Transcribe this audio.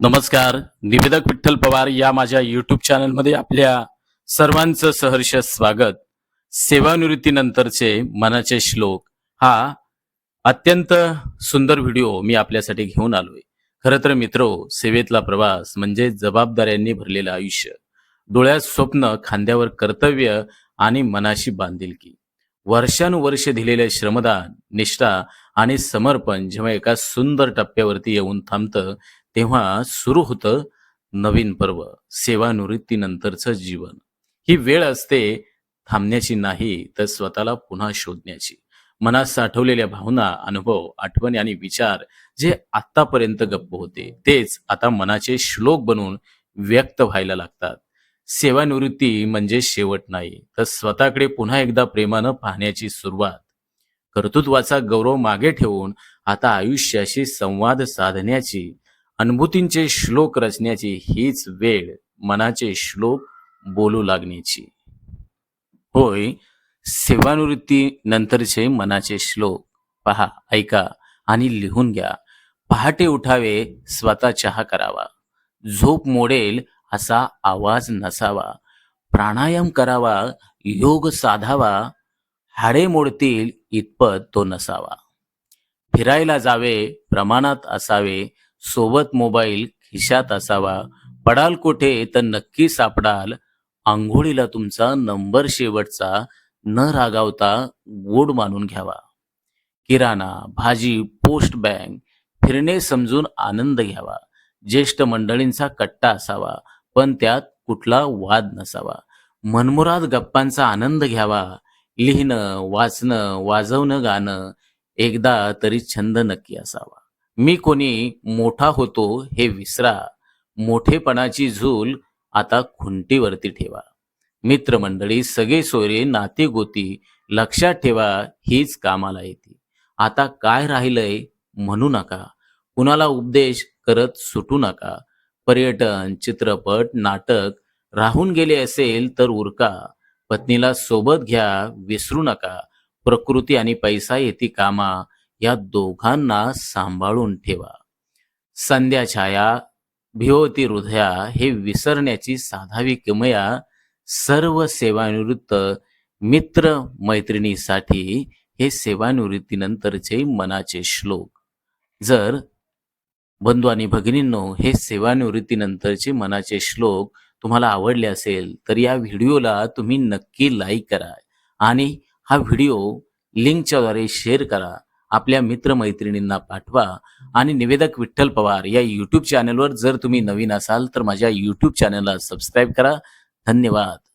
नमस्कार. निवेदक विठ्ठल पवार या माझ्या यूट्यूब चॅनलमध्ये आपल्या सर्वांचं सहर्ष स्वागत. सेवानिवृत्तीनंतरचे मनाचे श्लोक हा अत्यंत सुंदर व्हिडिओ मी आपल्यासाठी घेऊन आलोय. खरं तर मित्रो, सेवेतला प्रवास म्हणजे जबाबदाऱ्यांनी भरलेलं आयुष्य. डोळ्यात स्वप्न, खांद्यावर कर्तव्य आणि मनाशी बांधिलकी. वर्षानुवर्षे दिलेले श्रमदान, निष्ठा आणि समर्पण जेव्हा एका सुंदर टप्प्यावरती येऊन थांबतं, तेव्हा सुरू होतं नवीन पर्व, सेवानिवृत्तीनंतरचं जीवन. ही वेळ असते थांबण्याची नाही, तर स्वतःला पुन्हा शोधण्याची. मनात साठवलेल्या भावना, अनुभव, आठवणी आणि विचार जे आतापर्यंत गप्प होते, तेच आता मनाचे श्लोक बनून व्यक्त व्हायला लागतात. सेवानिवृत्ती म्हणजे शेवट नाही, तर स्वतःकडे पुन्हा एकदा प्रेमानं पाहण्याची सुरुवात. कर्तृत्वाचा गौरव मागे ठेवून आता आयुष्याशी संवाद साधण्याची, अनुभूतींचे श्लोक रचण्याची हीच वेळ मनाचे श्लोक बोलू लागण्याची. होय, सेवानिवृत्ती नंतरचे मनाचे श्लोक पहा, ऐका आणि लिहून घ्या. पहाटे उठावे, स्वतः चहा करावा. झोप मोडेल असा आवाज नसावा. प्राणायाम करावा, योग साधावा. हाडे मोडतील इतपत तो नसावा. फिरायला जावे, प्रमाणात असावे. सोबत मोबाईल खिशात असावा. पडाल कुठे तर नक्की सापडाल. आंघोळीला तुमचा नंबर शेवटचा. न रागावता गोड मानून घ्यावा. किराणा, भाजी, पोस्ट बँक, फिरणे समजून आनंद घ्यावा. ज्येष्ठ मंडळींचा कट्टा असावा, पण त्यात कुठला वाद नसावा. मनमुराद गप्पांचा आनंद घ्यावा. लिहिणं, वाचणं, वाजवणं, गाणं, एकदा तरी छंद नक्की असावा. मी कोणी मोठा होतो हे विसरा. मोठेपणाची झूल आता खुंटीवरती ठेवा. मित्रमंडळी, सगळे सोयरे, नाते गोती लक्षात ठेवा, हीच कामाला येते. आता काय राहिलंय म्हणू नका. कुणाला उपदेश करत सुटू नका. पर्यटन, चित्रपट, नाटक राहून गेले असेल तर उरका. पत्नीला सोबत घ्या, विसरू नका. प्रकृती आणि पैसा येती कामा, या दोघांना सांभाळून ठेवा. संध्या छाया, भिवती हृदया हे विसरण्याची साधावी किमया. सर्व सेवानिवृत्त मित्र मैत्रिणीसाठी हे सेवानिवृत्तीनंतरचे मनाचे श्लोक. जर बंधू आणि भगिनींनो, हे सेवानिवृत्तीनंतरचे मनाचे श्लोक तुम्हाला आवडले असेल तर या व्हिडिओला तुम्ही नक्की लाईक करा आणि हा व्हिडिओ लिंकच्या द्वारे शेअर करा. आपल्या मित्रमैत्रिणींना पाठवा आणि निवेदक विठ्ठल पवार या यूट्यूब चॅनलवर जर तुम्ही नवीन असाल तर माझ्या यूट्यूब चॅनलला सबस्क्राईब करा. धन्यवाद.